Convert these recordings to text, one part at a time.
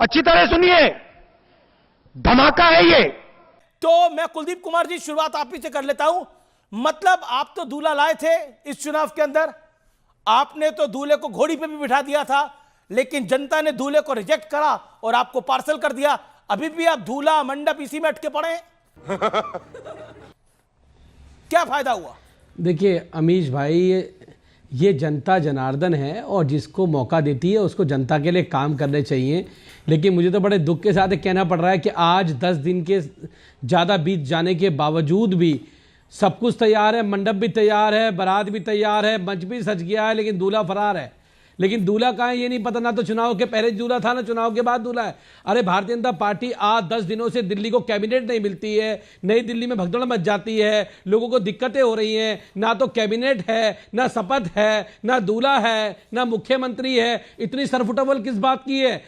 अच्छी तरह सुनिए, धमाका है ये। तो मैं कुलदीप कुमार जी शुरुआत आप ही से कर लेता हूं। मतलब आप तो दूल्हा लाए थे इस चुनाव के अंदर, आपने तो दूल्हे को घोड़ी पे भी बिठा दिया था, लेकिन जनता ने दूल्हे को रिजेक्ट करा और आपको पार्सल कर दिया। अभी भी आप दूल्हा मंडप इसी में अटके पड़े हैं। क्या फायदा हुआ? देखिए अमीश भाई, ये जनता जनार्दन है और जिसको मौका देती है उसको जनता के लिए काम करने चाहिए। लेकिन मुझे तो बड़े दुख के साथ कहना पड़ रहा है कि आज 10 दिन के ज़्यादा बीत जाने के बावजूद भी सब कुछ तैयार है, मंडप भी तैयार है, बारात भी तैयार है, मंच भी सज गया है, लेकिन दूल्हा फरार है। लेकिन दूल्हा कहाँ है ये नहीं पता, ना तो चुनाव के पहले दूल्हा था ना चुनाव के बाद दूल्हा है। अरे भारतीय जनता पार्टी आज 10 दिनों से दिल्ली को कैबिनेट नहीं मिलती है, नई दिल्ली में भगदड़ मच जाती है, लोगों को दिक्कतें हो रही हैं, ना तो कैबिनेट है, ना शपथ है, ना दूल्हा है, ना मुख्यमंत्री है। इतनी सरफुटबल किस बात की है?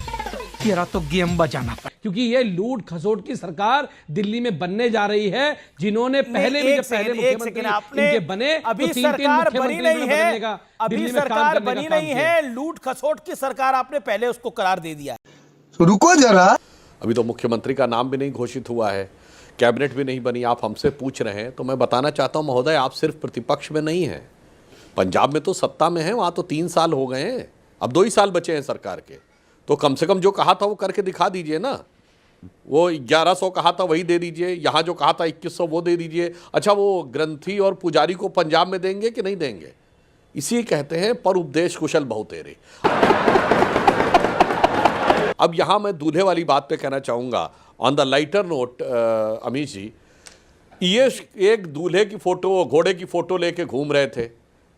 तेरा तो गेम बजाना पड़ा, क्योंकि ये लूट खसोट की सरकार दिल्ली में बनने जा रही है। जिन्होंने पहले भी जब पहले मुख्यमंत्री इनके बने अभी तो 3-3 सरकार बनी नहीं है, अभी सरकार बनी नहीं है, लूट खसोट की सरकार आपने पहले उसको करार दे दिया है। रुको जरा, अभी तो मुख्यमंत्री का नाम भी नहीं घोषित हुआ है, कैबिनेट भी नहीं बनी, आप हमसे पूछ रहे हैं। तो मैं बताना चाहता हूं महोदय, आप सिर्फ प्रतिपक्ष में नहीं हैं, पंजाब में तो सत्ता में हैं, वहां तो 3 साल हो गए हैं, अब 2 ही साल बचे हैं सरकार के। तो कम से कम जो कहा था वो करके दिखा दीजिए ना। वो 1100 कहा था वही दे दीजिए, यहाँ जो कहा था 2100 वो दे दीजिए। अच्छा, वो ग्रंथी और पुजारी को पंजाब में देंगे कि नहीं देंगे? इसी कहते हैं पर उपदेश कुशल बहुतेरे। अब यहाँ मैं दूल्हे वाली बात पे कहना चाहूँगा, on the lighter note Amish ji, ये एक दूल्हे की फ़ोटो, घोड़े की फ़ोटो लेके घूम रहे थे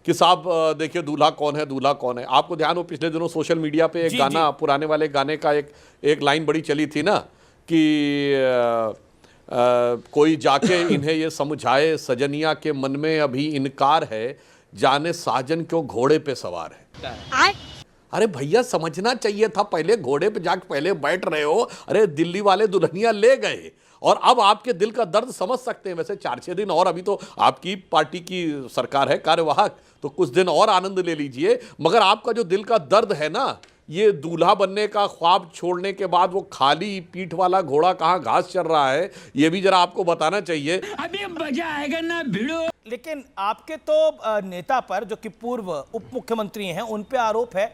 कि साहब देखिए दूल्हा कौन है, दूल्हा कौन है। आपको ध्यान हो पिछले दिनों सोशल मीडिया पे एक गाना, पुराने वाले गाने का एक लाइन बड़ी चली थी ना कि कोई जाके इन्हें ये समझाए, सजनिया के मन में अभी इनकार है, जाने साजन क्यों घोड़े पे सवार है। अरे भैया, समझना चाहिए था, पहले घोड़े पे जाके पहले बैठ रहे हो। अरे दिल्ली वाले दुल्हनिया ले गए और अब आपके दिल का दर्द समझ सकते हैं। वैसे 4-6 दिन और, अभी तो आपकी पार्टी की सरकार है कार्यवाहक, तो कुछ दिन और आनंद ले लीजिए। मगर आपका जो दिल का दर्द है ना, ये दूल्हा बनने का ख्वाब छोड़ने के बाद वो खाली पीठ वाला घोड़ा कहाँ घास चर रहा है, ये भी जरा आपको बताना चाहिए। अभी मजा आएगा ना भिड़ो। लेकिन आपके तो नेता पर, जो कि पूर्व उप मुख्यमंत्री हैं, उन पे आरोप है,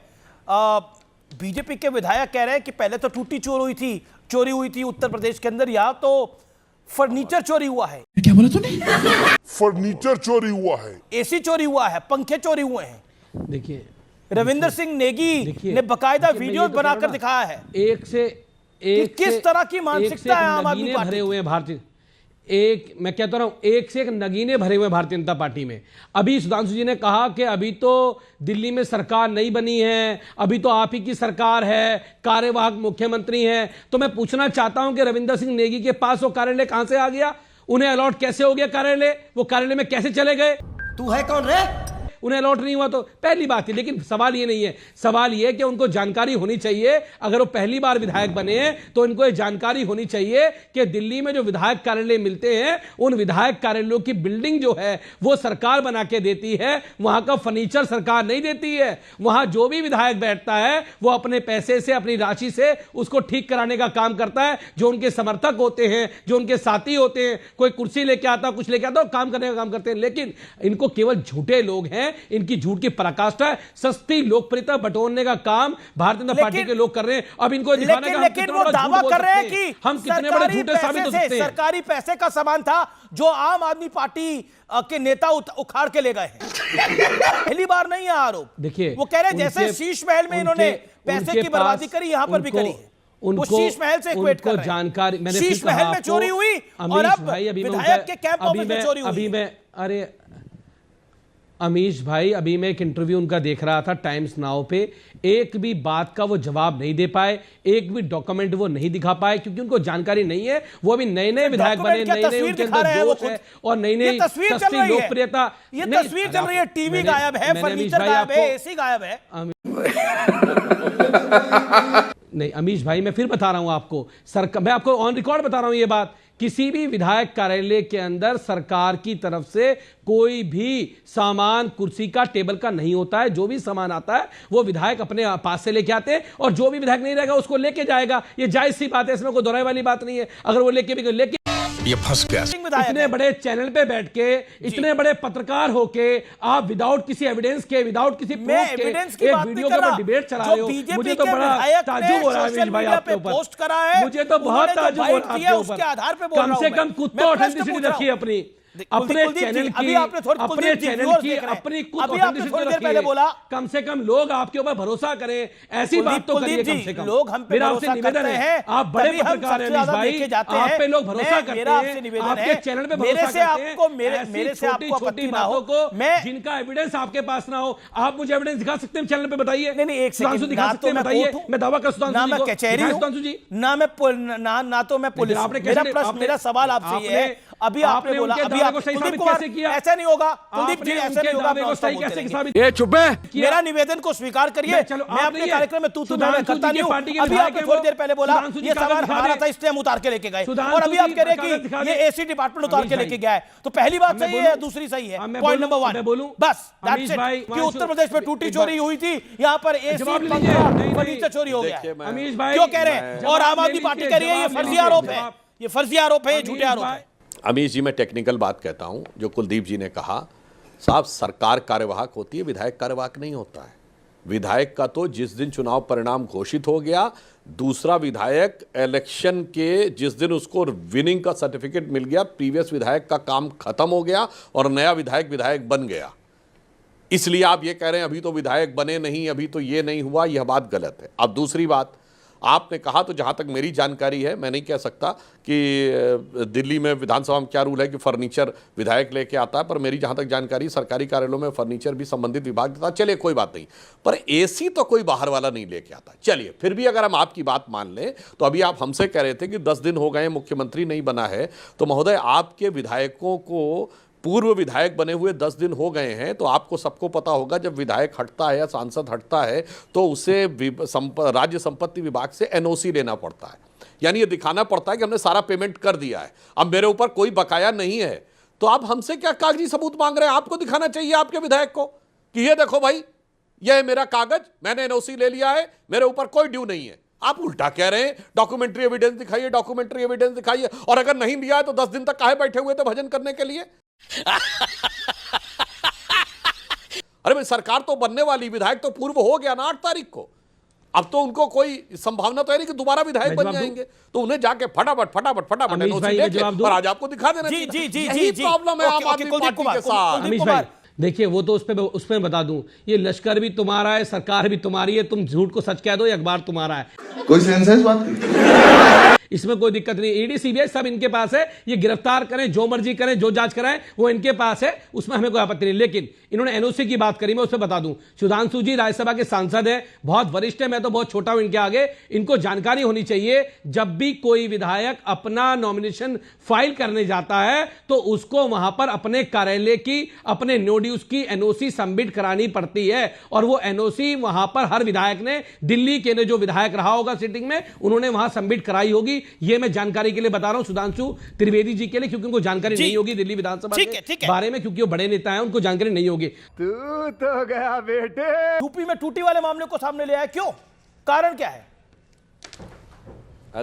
बीजेपी के विधायक कह रहे हैं कि पहले तो टूटी चोरी हुई थी उत्तर प्रदेश के अंदर, यहाँ तो फर्नीचर चोरी हुआ है। क्या बोला तूने? फर्नीचर चोरी हुआ है, एसी चोरी हुआ है, पंखे चोरी हुए हैं। देखिए रविंद्र सिंह नेगी ने बकायदा वीडियो बनाकर दिखाया है। एक से एक किस तरह की मानसिकता है आम आदमी पार्टी भरे हुए हैं भारतीय, मैं कहता रहा हूं, एक से एक नगीने भरे हुए भारतीय जनता पार्टी में। अभी सुधांशु जी ने कहा कि अभी तो दिल्ली में सरकार नहीं बनी है, अभी तो आप ही की सरकार है, कार्यवाहक मुख्यमंत्री हैं। तो मैं पूछना चाहता हूं कि रविंद्र सिंह नेगी के पास वो कार्यालय कहां से आ गया? उन्हें अलॉट कैसे हो गया कार्यालय? वो कार्यालय में कैसे चले गए? तू है कौन रे? उन्हें अलॉट नहीं हुआ तो पहली बात है। लेकिन सवाल ये नहीं है, सवाल ये है कि उनको जानकारी होनी चाहिए। अगर वो पहली बार विधायक बने हैं तो इनको ये जानकारी होनी चाहिए कि दिल्ली में जो विधायक कार्यालय मिलते हैं, उन विधायक कार्यालयों की बिल्डिंग जो है वो सरकार बना के देती है, वहां का फर्नीचर सरकार नहीं देती है। वहां जो भी विधायक बैठता है वो अपने पैसे से, अपनी राशि से उसको ठीक कराने का काम करता है। जो उनके समर्थक होते हैं, जो उनके साथी होते हैं, कोई कुर्सी लेके आता, कुछ लेके आता, काम करने का काम करते हैं। लेकिन इनको केवल झूठे लोग हैं, इनकी झूठ की पराकाष्ठा है, सस्ती लोकप्रियता बटोरने का काम भारतीय जनता पार्टी के लोग कर रहे हैं। अब इनको दिखाने का लेकिन वो दावा कर रहे हैं कि हम कितने बड़े झूठे साबित हो सकते हैं। सरकारी पैसे का सामान था जो आम आदमी पार्टी के नेता उखाड़ के ले गए हैं। पहली बार नहीं है आरोप। देखिए, वो कह रहे हैं जैसे शीश महल में इन्होंने पैसे की बर्बादी करी, यहां पर भी करी है। वो शीश महल से इक्वेट कर रहे हैं। जानकारी, मैंने शीश महल में चोरी हुई और अब विधायक के कैंप ऑफिस में चोरी हुई। अमीश भाई, अभी मैं एक इंटरव्यू उनका देख रहा था टाइम्स नाउ पे, एक भी बात का वो जवाब नहीं दे पाए, एक भी डॉक्यूमेंट वो नहीं दिखा पाए, क्योंकि उनको जानकारी नहीं है। वो अभी नए नए विधायक बने, नए नए उनके अंदर जोश है और नई नई सस्ती लोकप्रियता। ये तस्वीर चल रही है, टीवी गायब है, फर्नीचर गायब है, एसी गायब है। नहीं अमीश भाई, मैं फिर बता रहा हूं आपको, मैं आपको ऑन रिकॉर्ड बता रहा हूं ये बात, किसी भी विधायक कार्यालय के अंदर सरकार की तरफ से कोई भी सामान कुर्सी का टेबल का नहीं होता है। जो भी सामान आता है वो विधायक अपने पास से लेके आते हैं, और जो भी विधायक नहीं रहेगा उसको लेके जाएगा। ये जायज सी बात है, इसमें कोई दोहराई वाली बात नहीं है। अगर वो लेके ये फंस गया। इतने बड़े चैनल पे बैठ के, इतने बड़े पत्रकार होके, आप विदाउट किसी एविडेंस के, विदाउट किसी प्रूफ के एक वीडियो के ऊपर डिबेट चला रहे हो। मुझे तो बड़ा ताज्जुब हो रहा है अमीश भाई आपके ऊपर, मुझे तो बहुत ताज्जुब हो रहा है आपके ऊपर। कम से कम खुद तो ऑथेंटिसिटी रखिए अपनी, अपने चैनल की, अपने चैनल की अपनी ऑथेंटिसिटी बोला। कम से कम लोग आपके ऊपर भरोसा करें, ऐसी बात तो करिए कम से कम। लोग हम पे मेरा आपसे निवेदन है, आप बड़े पत्रकार हैं अमीश भाई, आप पे लोग भरोसा करते हैं, आपके चैनल पे भरोसा करते हैं। मेरे से आपको छोटी बातों को, जिनका एविडेंस आपके पास ना हो, आप मुझे एविडेंस दिखा सकते हैं चैनल पे, बताइए। नहीं, एक सेकंड दिखा सकते हैं, बताइए। मैं दावा कर ना मैं कचहरी सुधांशु जी, ना तो मैं पुलिस। मेरा सवाल आपसे ये है, अभी आपने बोला, अभी कुलदीप कुमार ऐसा नहीं होगा, कुलदीप जी ऐसा नहीं होगा। ये चुप है, मेरा निवेदन को स्वीकार करिए। मैं अपने कार्यक्रम में तू करता नहीं हूं। अभी आपने थोड़ी देर पहले बोला ये सवाल हमारा था इसलिए हम उतार के लेके गए, और अभी आप कह रहे हैं कि ये एसी डिपार्टमेंट उतार के लेके गया है। तो पहली बात सही है, दूसरी सही है। पॉइंट नंबर 1 बस कि उत्तर प्रदेश में टूटी चोरी हुई थी, यहाँ पर एसी फर्नीचर चोरी हो गया। अमीश भाई क्यों कह रहे हैं? और आम आदमी पार्टी कह रही है ये फर्जी आरोप है, ये फर्जी आरोप है, ये झूठे आरोप है। अमीश जी, मैं टेक्निकल बात कहता हूं, जो कुलदीप जी ने कहा, साहब सरकार कार्यवाहक होती है, विधायक कार्यवाहक नहीं होता है। विधायक का तो जिस दिन चुनाव परिणाम घोषित हो गया, दूसरा विधायक इलेक्शन के जिस दिन उसको विनिंग का सर्टिफिकेट मिल गया, प्रीवियस विधायक का काम खत्म हो गया और नया विधायक बन गया। इसलिए आप ये कह रहे हैं अभी तो विधायक बने नहीं, अभी तो ये नहीं हुआ, यह बात गलत है। अब दूसरी बात आपने कहा, तो जहां तक मेरी जानकारी है, मैं नहीं कह सकता कि दिल्ली में विधानसभा में क्या रूल है कि फर्नीचर विधायक लेके आता है, पर मेरी जहां तक जानकारी सरकारी कार्यालयों में फर्नीचर भी संबंधित विभाग देता है। चलिए कोई बात नहीं, पर एसी तो कोई बाहर वाला नहीं लेके आता। चलिए फिर भी अगर हम आपकी बात मान लें, तो अभी आप हमसे कह रहे थे कि 10 दिन हो गए मुख्यमंत्री नहीं बना है, तो महोदय आपके विधायकों को, पूर्व विधायक बने हुए 10 दिन हो गए हैं, तो आपको सबको पता होगा जब विधायक हटता है या सांसद हटता है तो उसे राज्य संपत्ति विभाग से एनओसी लेना पड़ता है, यानी ये दिखाना पड़ता है कि हमने सारा पेमेंट कर दिया है, अब मेरे ऊपर कोई बकाया नहीं है। तो आप हमसे क्या कागजी सबूत मांग रहे हैं? आपको दिखाना चाहिए आपके विधायक को कि ये देखो भाई, ये है मेरा कागज, मैंने एनओसी ले लिया है, मेरे ऊपर कोई ड्यू नहीं है। आप उल्टा कह रहे हैं डॉक्यूमेंट्री एविडेंस दिखाइए, डॉक्यूमेंट्री एविडेंस दिखाइए, और अगर नहीं लिया है तो 10 दिन तक काहे बैठे हुए थे भजन करने के लिए? अरे भाई, सरकार तो बनने वाली, विधायक तो पूर्व हो गया ना 8 तारीख को, अब तो उनको कोई संभावना तो है नहीं कि दोबारा विधायक बन जाएंगे, तो उन्हें जाके फटाफट एनओसी लेके और आज आपको दिखा देना। यही प्रॉब्लम है आम आदमी पार्टी के साथ। अमीश भाई देखिए, वो तो उस पे बता दूं, ये लश्कर भी तुम्हारा है, सरकार भी तुम्हारी है, तुम झूठ को सच कह दो, ये अखबार तुम्हारा है, कोई सेंस है इस बात की? इसमें कोई दिक्कत नहीं। ईडी सीबीआई सब इनके पास है, ये गिरफ्तार करें, जो मर्जी करें, जो जांच कराएं, वो इनके पास है, उसमें हमें कोई आपत्ति नहीं। लेकिन इन्होंने एनओसी की बात करी, मैं उस पर बता दूं, सुधांशु जी राज्यसभा के सांसद हैं, बहुत वरिष्ठ है, मैं तो बहुत छोटा हूं इनके आगे। इनको जानकारी होनी चाहिए, जब भी कोई विधायक अपना नॉमिनेशन फाइल करने जाता है तो उसको वहां पर अपने कार्यालय की, अपने नो ड्यूज की एनओसी सबमिट करानी पड़ती है, और वो एनओसी वहां पर हर विधायक ने, दिल्ली के ने जो विधायक रहा होगा सिटिंग में, उन्होंने वहां सबमिट कराई होगी। ये मैं जानकारी के लिए बता रहा हूं सुधांशु त्रिवेदी जी के लिए, क्योंकि उनको जानकारी नहीं होगी दिल्ली विधानसभा के बारे में, क्योंकि वो बड़े नेता हैं, उनको जानकारी नहीं होगी। तू तो गया बेटे। यूपी में टूटी वाले मामले को सामने ले आया, क्यों? कारण क्या है?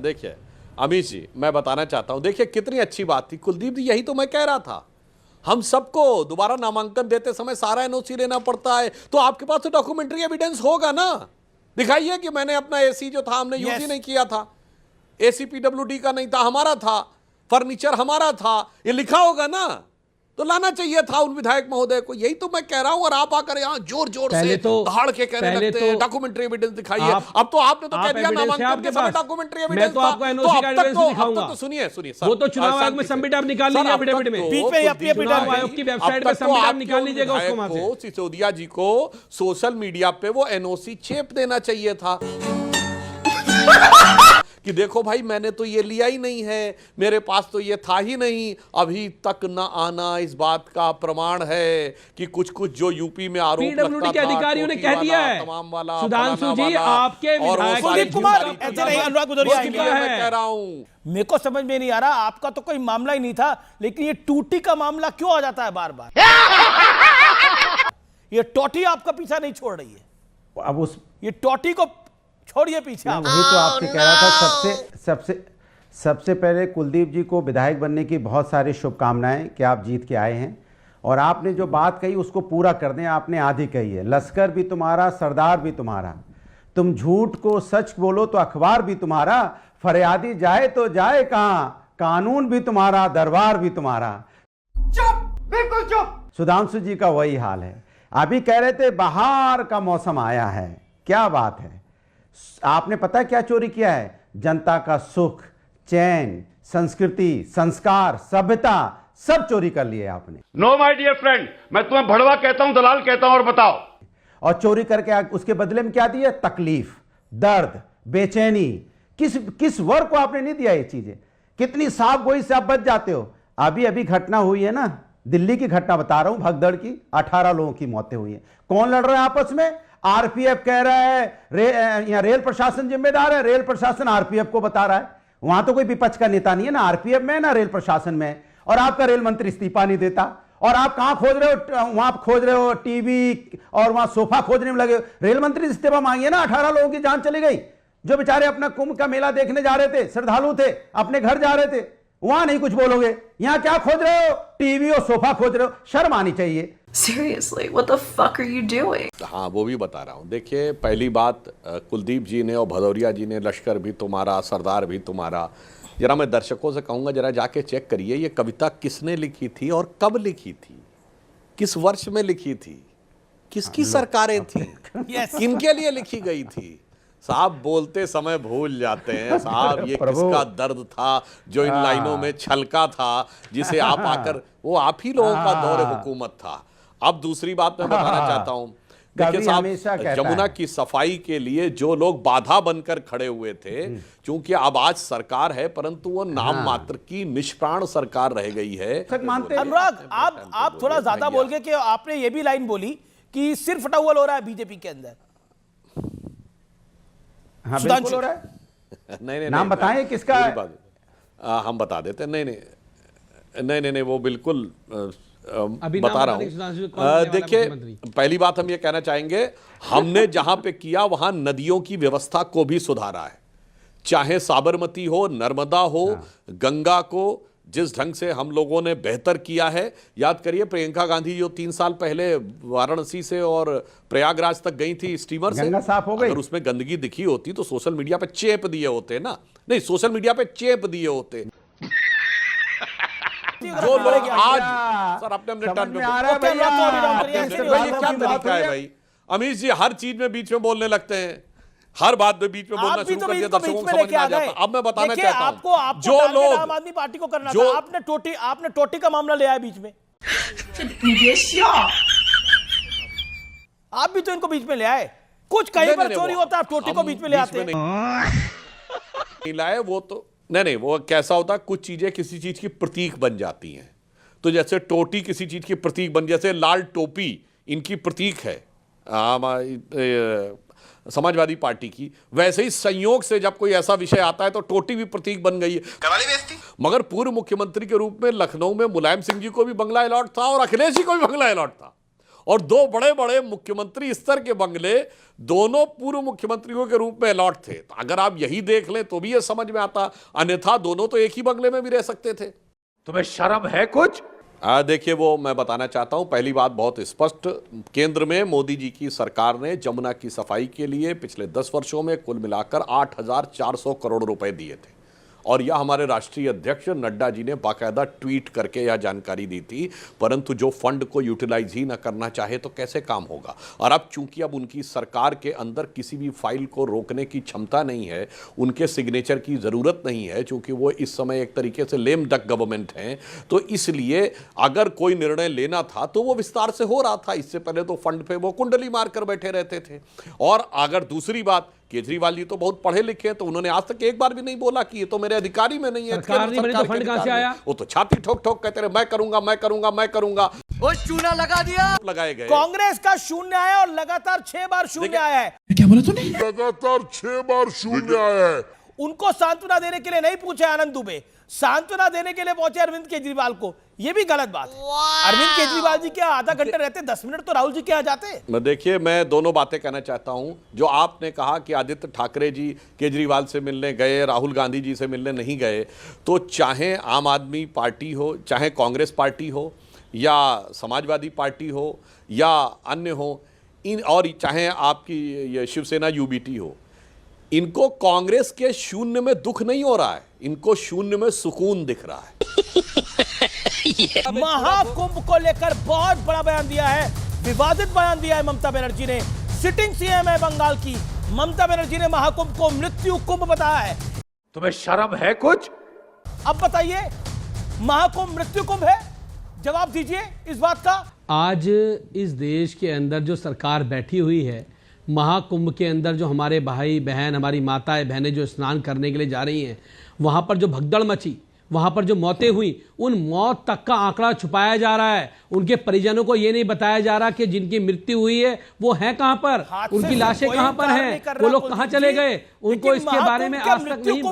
देखिए अमीश जी, मैं बताना चाहता हूं, देखिए कितनी अच्छी बात थी कुलदीप जी, यही तो मैं कह रहा था। हम सबको दोबारा नामांकन देते समय सारा एनओसी लेना पड़ता है, तो आपके पास तो डॉक्यूमेंट्री एविडेंस होगा ना, दिखाइए कि मैंने अपना एसी जो था हमने यूज ही नहीं किया था, एसी पीडब्ल्यूडी का नहीं था, हमारा था, फर्नीचर हमारा था, ये लिखा होगा ना, तो लाना चाहिए था उन विधायक महोदय को। यही तो मैं कह रहा हूं, और आप आकर यहाँ जोर जोर से दहाड़ के कहने लगते हैं डॉक्यूमेंट्री एविडेंस दिखाइए। अब तो आपने तो कह दिया नामांकन के समय डॉक्यूमेंट्री एविडेंस था, तो अब तक सुनिए वो तो चुनाव आयोग में सबमिट आप निकाल लीजिए, एफिडेविट में चुनाव आयोग की वेबसाइट पे सबमिट आप निकाल लीजिएगा उसको वहां से। सिसोदिया जी को सोशल मीडिया पे वो एनओसी छेप देना चाहिए था कि देखो भाई मैंने तो ये लिया ही नहीं है, मेरे पास तो ये था ही नहीं, अभी तक न आना इस बात का प्रमाण है कि कुछ कुछ जो यूपी में आरोप पीडब्ल्यूडी लगता के था, अधिकारियों ने टोटी कह दिया वाला, है तमाम वाला, सुधांशु फलाना जी वाला, आपके और वो विधायक सारी कुलदीप कुमार, झूठी ऐसे नहीं, बातें। अनुराग भदौरिया इसलिए आएंगे। मैं कह रहा हूं मेरे को समझ में नहीं आ रहा, आपका तो कोई मामला ही नहीं था, लेकिन ये टूटी का मामला क्यों आ जाता है बार बार? ये टोटी आपका पीछा नहीं छोड़ रही है, अब उस ये टोटी को छोड़िए पीछे आप। वही तो आपसे कह रहा था। सबसे पहले कुलदीप जी को विधायक बनने की बहुत सारी शुभकामनाएं कि आप जीत के आए हैं, और आपने जो बात कही उसको पूरा कर दें। आपने आधी कही है, लश्कर भी तुम्हारा, सरदार भी तुम्हारा, तुम झूठ को सच बोलो तो अखबार भी तुम्हारा, फरियादी जाए तो जाए कहां, कानून भी तुम्हारा, दरबार भी तुम्हारा। चुप, बिल्कुल चुप। सुधांशु जी का वही हाल है। अभी कह रहे थे बाहर का मौसम आया है, क्या बात है। आपने पता है क्या चोरी किया है? जनता का सुख, चैन, संस्कृति, संस्कार, सभ्यता सब चोरी कर लिए आपने। नो माय डियर फ्रेंड, मैं तुम्हें भड़वा कहता हूं, दलाल कहता हूं, और बताओ। और चोरी करके उसके बदले में क्या दिया? तकलीफ, दर्द, बेचैनी। किस वर्ग को आपने नहीं दिया ये चीजें? कितनी साफ गोई से आप बच जाते हो। अभी अभी घटना हुई है ना, दिल्ली की घटना बता रहा हूं, भगदड़ की, 18 लोगों की मौतें हुई है। कौन लड़ रहा है आपस में? आरपीएफ कह रहा है, या रेल प्रशासन जिम्मेदार है, रेल प्रशासन आरपीएफ को बता रहा है। वहां तो कोई विपक्ष का नेता नहीं है, ना आरपीएफ में ना रेल प्रशासन में, और आपका रेल मंत्री इस्तीफा नहीं देता। और आप कहां खोज रहे हो? वहां खोज रहे हो टीवी और वहां सोफा खोजने में लगे हो। रेल मंत्री इस्तीफा मांगिए ना, 18 लोगों की जान चली गई, जो बेचारे अपना कुंभ का मेला देखने जा रहे थे, श्रद्धालु थे, अपने घर जा रहे थे। वहां नहीं कुछ बोलोगे, यहां क्या खोज रहे हो? टीवी और सोफा खोज रहे हो। शर्म आनी चाहिए। Seriously, what the fuck are you doing? हाँ, वो भी बता रहा हूँ। देखिए, पहली बात, कुलदीप जी ने और भदौरिया जी ने लश्कर भी तुम्हारा, सरदार भी तुम्हारा, जरा मैं दर्शकों से कहूँगा जरा जाके चेक करिए ये कविता किसने लिखी थी और कब लिखी थी, किस वर्ष में लिखी थी, किसकी सरकारें थी, किनके लिए लिखी गई थी। साहब बोलते समय भूल जाते हैं साहब, ये किसका दर्द था जो इन लाइनों में छलका था, जिसे आप आकर, वो आप ही लोगों का दौर हुकूमत था। अब दूसरी बात मैं बताना चाहता हूं, देखिए साहब, जमुना की सफाई के लिए जो लोग बाधा बनकर खड़े हुए थे, क्योंकि अब आज सरकार है परंतु वो नाम मात्र की निष्प्राण सरकार रह गई है। अनुराग, आप थोड़ा ज्यादा बोल गए कि आपने ये भी लाइन बोली कि सिर फटाउल हो रहा है बीजेपी के अंदर। हाँ, बिल्कुल हो रहा है। नहीं, नाम बताएं किसका है? हम बता देते। नहीं, वो बिल्कुल अभी बता रहा हूं। देखिए, पहली बात हम ये कहना चाहेंगे, हमने जहां पे किया वहां नदियों की व्यवस्था को भी सुधारा है, चाहे साबरमती हो, नर्मदा हो, गंगा को जिस ढंग से हम लोगों ने बेहतर किया है। याद करिए प्रियंका गांधी जो 3 साल पहले वाराणसी से और प्रयागराज तक गई थी स्टीमर से, गंगा साफ हो गई। अगर उसमें गंदगी दिखी होती तो सोशल मीडिया पे चेप दिए होते ना, नहीं सोशल मीडिया पे चेप दिए होते। जो लोग आज सर अपने टर्न में क्या तरीका है भाई? अमीश जी हर चीज में बीच में बोलने लगते हैं, हर बात में बीच में बोलना शुरू कर दिया, दर्शकों को समझ में आ जाता। अब मैं बताना चाहता हूं, जो लोग आम आदमी पार्टी को करना था, आपने टोटी का मामला ले आया बीच में। आप भी तो इनको बीच में ले आए। कुछ कहीं पर चोरी होता है, आप टोटी को बीच में ले आते हैं। नहीं लाए वो तो नहीं, वो कैसा होता है, कुछ चीजें किसी चीज की प्रतीक बन जाती हैं। तो जैसे टोटी किसी चीज की प्रतीक बन, जैसे लाल टोपी इनकी प्रतीक है समाजवादी पार्टी की, वैसे ही संयोग से जब कोई ऐसा विषय आता है तो टोटी भी प्रतीक बन गई है। मगर पूर्व मुख्यमंत्री के रूप में लखनऊ में मुलायम सिंह जी को भी बंगला अलॉट था और अखिलेश जी को भी बंगला अलॉट था, और 2 बड़े बड़े मुख्यमंत्री स्तर के बंगले दोनों पूर्व मुख्यमंत्रियों के रूप में अलॉट थे। तो अगर आप यही देख लें तो भी ये समझ में आता, अन्यथा दोनों तो एक ही बंगले में भी रह सकते थे। तुम्हें शर्म है कुछ? देखिए, वो मैं बताना चाहता हूं, पहली बात बहुत स्पष्ट, केंद्र में मोदी जी की सरकार ने जमुना की सफाई के लिए पिछले 10 वर्षों में कुल मिलाकर 8,400 करोड़ रुपए दिए थे, और यह हमारे राष्ट्रीय अध्यक्ष नड्डा जी ने बाकायदा ट्वीट करके यह जानकारी दी थी। परंतु जो फंड को यूटिलाइज ही ना करना चाहे तो कैसे काम होगा। और अब चूंकि अब उनकी सरकार के अंदर किसी भी फाइल को रोकने की क्षमता नहीं है, उनके सिग्नेचर की ज़रूरत नहीं है, चूंकि वो इस समय एक तरीके से लेम डक गवर्नमेंट हैं, तो इसलिए अगर कोई निर्णय लेना था तो वो विस्तार से हो रहा था। इससे पहले तो फंड पे वो कुंडली मार कर बैठे रहते थे। और अगर दूसरी बात कि केजरीवाल जी तो बहुत पढ़े लिखे हैं, तो उन्होंने आज तक एक बार भी नहीं बोला कि ये तो मेरे अधिकारी में नहीं है, सरकार नहीं बनी तो फंड कहां से आया? वो तो छाती ठोक ठोक कहते रहे मैं करूंगा मैं करूंगा मैं करूंगा। वो चूना लगा दिया, लगाए गए। कांग्रेस का शून्य आया और लगातार 6 बार शून्य आया है। लगातार 6 बार शून्य आया है। उनको सांत्वना देने के लिए नहीं पूछे आनंद दुबे, सांत्वना देने के लिए पहुंचे अरविंद केजरीवाल को। यह भी गलत बात है। अरविंद केजरीवाल जी क्या आधा घंटे रहते, 10 मिनट तो राहुल जी के यहाँ जाते। देखिए, मैं दोनों बातें कहना चाहता हूं। जो आपने कहा कि आदित्य ठाकरे जी केजरीवाल से मिलने गए, राहुल गांधी जी से मिलने नहीं गए, तो चाहे आम आदमी पार्टी हो, चाहे कांग्रेस पार्टी हो, या समाजवादी पार्टी हो, या अन्य हो, इन और चाहे आपकी ये शिवसेना यूबीटी हो, इनको कांग्रेस के शून्य में दुख नहीं हो रहा है, इनको शून्य में सुकून दिख रहा है। महाकुंभ को लेकर बहुत बड़ा बयान दिया है, विवादित बयान दिया है ममता बनर्जी ने। सिटिंग सीएम है बंगाल की ममता बनर्जी ने महाकुंभ को मृत्यु कुंभ बताया है। तुम्हें शर्म है कुछ? अब बताइए, महाकुंभ मृत्यु कुंभ है? जवाब दीजिए इस बात का। आज इस देश के अंदर जो सरकार बैठी हुई है, महाकुंभ के अंदर जो हमारे भाई बहन, हमारी माताएं बहनें जो स्नान करने के लिए जा रही हैं, वहां पर जो भगदड़ मची, वहां पर जो मौतें हुई, उन मौत तक का आंकड़ा छुपाया जा रहा है। उनके परिजनों को यह नहीं बताया जा रहा कि जिनकी मृत्यु हुई है वो है कहां पर, उनकी लाशें कहां पर हैं, वो लोग कहां चले गए, उनको इसके बारे में आज तक नहीं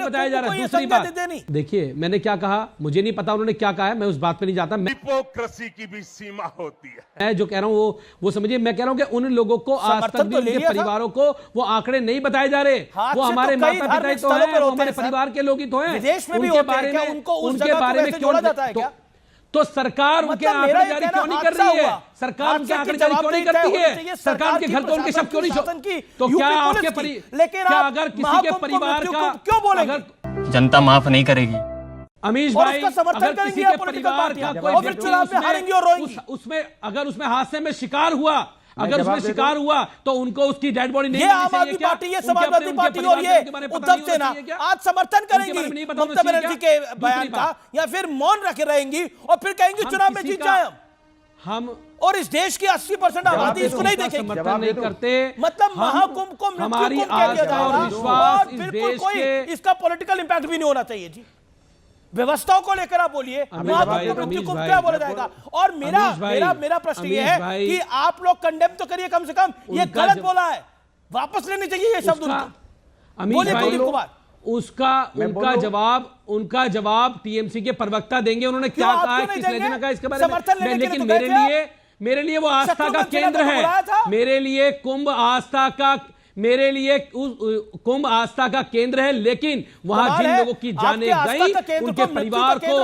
बताया जा रहा। दूसरी बात देखिए, मैंने क्या कहा मुझे नहीं पता, उन्होंने क्या कहा है, मैं उस बात पे नहीं जाता। हिपोक्रेसी की भी सीमा होती है। मैं जो कह रहा हूं वो समझिए, मैं कह रहा हूं कि उन लोगों को आज तक भी उनके परिवारों को वो आंकड़े नहीं बताए जा रहे। वो हमारे माता पिता ही तो हैं, वो हमारे परिवार के लोग ही तो हैं। उनके बारे में क्यों तो सरकार उनके आंकड़े जारी क्यों नहीं कर रही है? सरकार उनके आंकड़े जारी क्यों नहीं करती है? सरकार के घर तो उनके शव क्यों नहीं? तो क्या आपके क्या अगर किसी के परिवार का क्यों बोलेंगे? जनता माफ नहीं करेगी। अमीश भाई, अगर किसी के परिवार का कोई व्यक्ति उसमें अगर उसमें हादसे में शिकार हुआ, अगर उसमें शिकार हुआ तो उनको उसकी डेड बॉडी नहीं मिलनी चाहिए। ये आम आदमी पार्टी, ये समाजवादी पार्टी और ये उद्धव सेना आज समर्थन करेंगी ममता बनर्जी के बयान का, या फिर मौन रखे रहेंगी और फिर कहेंगी चुनाव में जीत जाए हम। और इस देश की 80% आबादी इसको नहीं देखेगी, समर्थन नहीं करते। मतलब महाकुंभ को मृत्यु कुंभ कह दिया जाएगा और बिल्कुल कोई इसका पॉलिटिकल इंपैक्ट भी नहीं होना चाहिए। जी, व्यवस्थाओं को लेकर आप बोलिए, मृत्यु कुंभ क्या बोला जाएगा? और मेरा प्रश्न ये है कि आप लोग कंडेम तो करिए, कम से कम ये गलत बोला है, वापस लेने चाहिए ये शब्द। अमीश भाई, उनका जवाब टीएमसी के प्रवक्ता देंगे। उन्होंने क्या कहा है, किस लेने का इसके बारे में। लेकिन मेरे लिए वो आस्था का केंद्र है। मेरे लिए कुंभ आस्था का केंद्र है, लेकिन वहां जिन लोगों की जानें गई, उनके परिवार को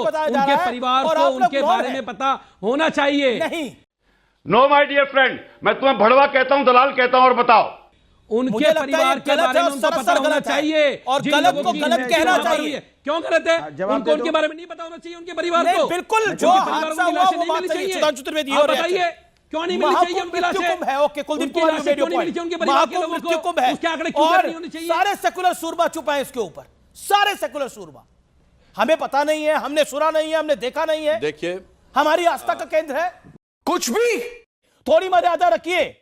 उनके बारे में पता होना चाहिए। नहीं, नो माय डियर फ्रेंड, मैं तुम्हें भड़वा कहता हूं, दलाल कहता हूं, और बताओ। उनके परिवार के बारे में उनको पता होना चाहिए और गलत को गलत कहना चाहिए। क्यों गलत है? उनको उनके बारे में नहीं पता होना चाहिए, उनके परिवार को। बिल्कुल, जो हादसा हुआ वो बात सही है। सुधांशु त्रिवेदी, बताइए क्यों नहीं मिलनी चाहिए उनकी लाशें? है okay, Kuldeep Kumar video point, Mahakumbh मृत्यु कुंभ है, उसके आंकड़े क्यों नहीं होने चाहिए? सारे सेकुलर सूरमा चुप हैं इसके ऊपर, सारे सेकुलर सूरमा। हमें पता नहीं है, हमने सुना नहीं है, हमने देखा नहीं है। देखिए, हमारी आस्था का केंद्र है कुछ भी। थोड़ी मर्यादा रखिए।